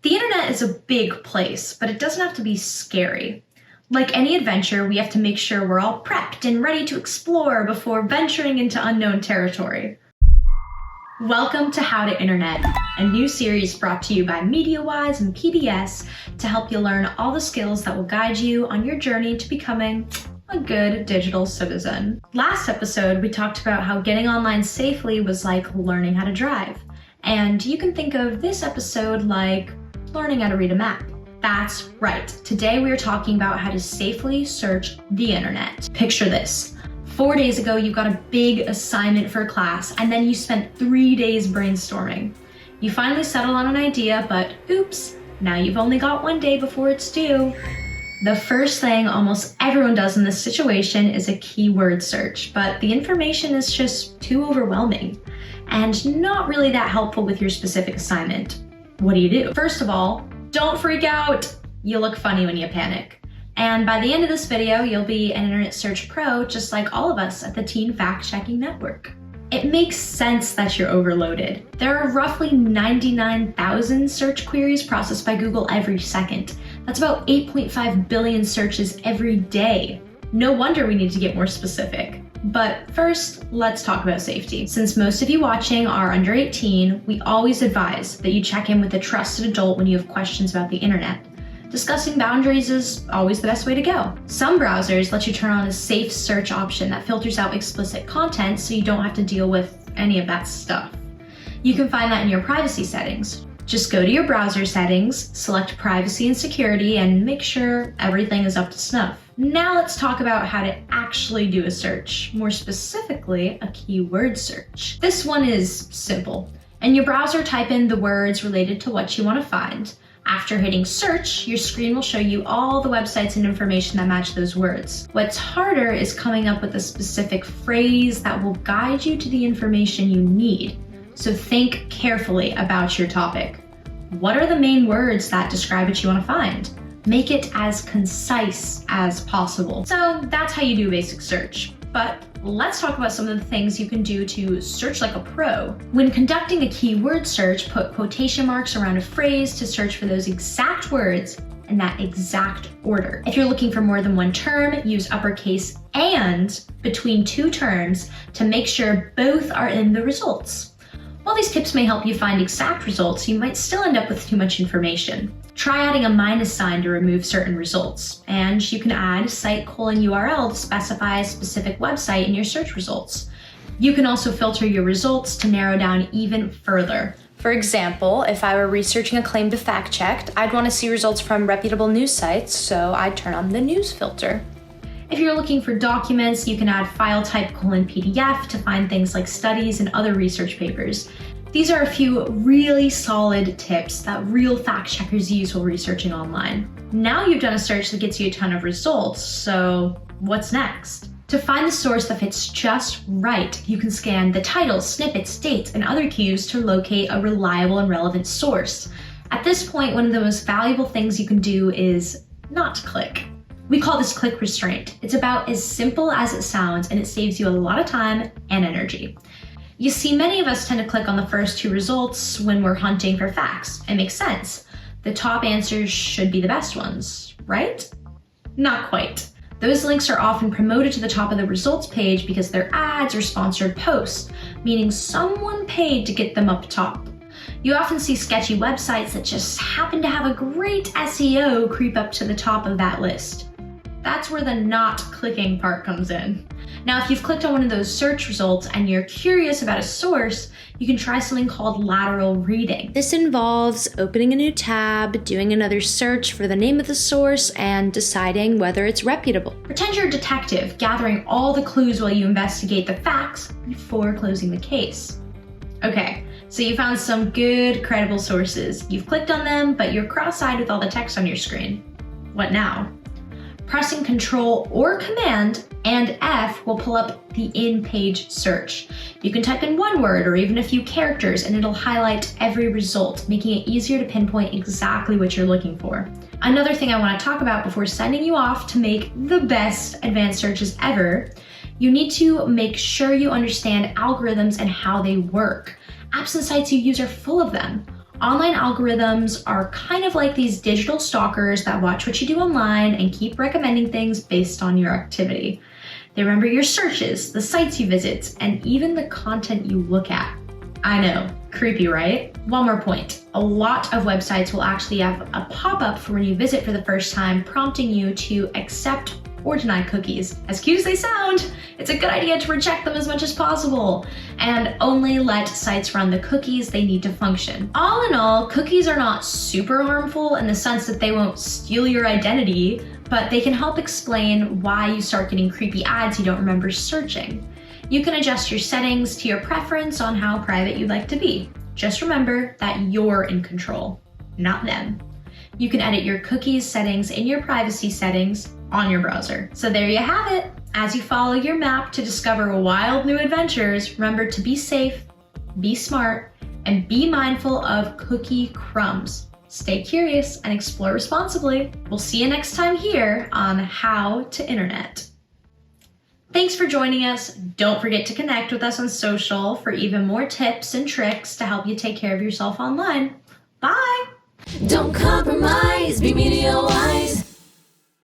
The internet is a big place, but it doesn't have to be scary. Like any adventure, we have to make sure we're all prepped and ready to explore before venturing into unknown territory. Welcome to How2Internet, a new series brought to you by MediaWise and PBS to help you learn all the skills that will guide you on your journey to becoming a good digital citizen. Last episode, we talked about how getting online safely was like learning how to drive. And you can think of this episode like learning how to read a map. That's right. Today we are talking about how to safely search the internet. Picture this. 4 days ago, you got a big assignment for class, and then you spent 3 days brainstorming. You finally settled on an idea, but oops, now you've only got 1 day before it's due. The first thing almost everyone does in this situation is a keyword search, but the information is just too overwhelming and not really that helpful with your specific assignment. What do you do? First of all, don't freak out. You look funny when you panic. And by the end of this video, you'll be an internet search pro just like all of us at the Teen Fact Checking Network. It makes sense that you're overloaded. There are roughly 99,000 search queries processed by Google every second. That's about 8.5 billion searches every day. No wonder we need to get more specific. But first, let's talk about safety. Since most of you watching are under 18, we always advise that you check in with a trusted adult when you have questions about the internet. Discussing boundaries is always the best way to go. Some browsers let you turn on a safe search option that filters out explicit content so you don't have to deal with any of that stuff. You can find that in your privacy settings. Just go to your browser settings, select privacy and security, and make sure everything is up to snuff. Now let's talk about how to actually do a search, more specifically, a keyword search. This one is simple. In your browser, type in the words related to what you want to find. After hitting search, your screen will show you all the websites and information that match those words. What's harder is coming up with a specific phrase that will guide you to the information you need. So think carefully about your topic. What are the main words that describe what you want to find? Make it as concise as possible. So that's how you do a basic search. But let's talk about some of the things you can do to search like a pro. When conducting a keyword search, put quotation marks around a phrase to search for those exact words in that exact order. If you're looking for more than one term, use uppercase "and" between two terms to make sure both are in the results. While these tips may help you find exact results, you might still end up with too much information. Try adding a minus sign to remove certain results, and you can add site:/URL to specify a specific website in your search results. You can also filter your results to narrow down even further. For example, if I were researching a claim to fact checked, I'd want to see results from reputable news sites, so I'd turn on the news filter. If you're looking for documents, you can add file type:/PDF to find things like studies and other research papers. These are a few really solid tips that real fact checkers use while researching online. Now you've done a search that gets you a ton of results, so what's next? To find the source that fits just right, you can scan the titles, snippets, dates, and other cues to locate a reliable and relevant source. At this point, one of the most valuable things you can do is not click. We call this click restraint. It's about as simple as it sounds, and it saves you a lot of time and energy. You see, many of us tend to click on the first two results when we're hunting for facts. It makes sense. The top answers should be the best ones, right? Not quite. Those links are often promoted to the top of the results page because they're ads or sponsored posts, meaning someone paid to get them up top. You often see sketchy websites that just happen to have a great SEO creep up to the top of that list. That's where the not clicking part comes in. Now, if you've clicked on one of those search results and you're curious about a source, you can try something called lateral reading. This involves opening a new tab, doing another search for the name of the source, and deciding whether it's reputable. Pretend you're a detective, gathering all the clues while you investigate the facts before closing the case. Okay, so you found some good, credible sources. You've clicked on them, but you're cross-eyed with all the text on your screen. What now? Pressing Control or Command and F will pull up the in-page search. You can type in one word or even a few characters and it'll highlight every result, making it easier to pinpoint exactly what you're looking for. Another thing I want to talk about before sending you off to make the best advanced searches ever, you need to make sure you understand algorithms and how they work. Apps and sites you use are full of them. Online algorithms are kind of like these digital stalkers that watch what you do online and keep recommending things based on your activity. They remember your searches, the sites you visit, and even the content you look at. I know, creepy, right? One more point. A lot of websites will actually have a pop-up for when you visit for the first time, prompting you to accept or deny cookies. As cute as they sound, it's a good idea to reject them as much as possible and only let sites run the cookies they need to function. All in all, cookies are not super harmful in the sense that they won't steal your identity, but they can help explain why you start getting creepy ads you don't remember searching. You can adjust your settings to your preference on how private you'd like to be. Just remember that you're in control, not them. You can edit your cookies settings in your privacy settings on your browser. So there you have it. As you follow your map to discover wild new adventures, remember to be safe, be smart, and be mindful of cookie crumbs. Stay curious and explore responsibly. We'll see you next time here on How to Internet. Thanks for joining us. Don't forget to connect with us on social for even more tips and tricks to help you take care of yourself online. Bye! Don't compromise, be MediaWise.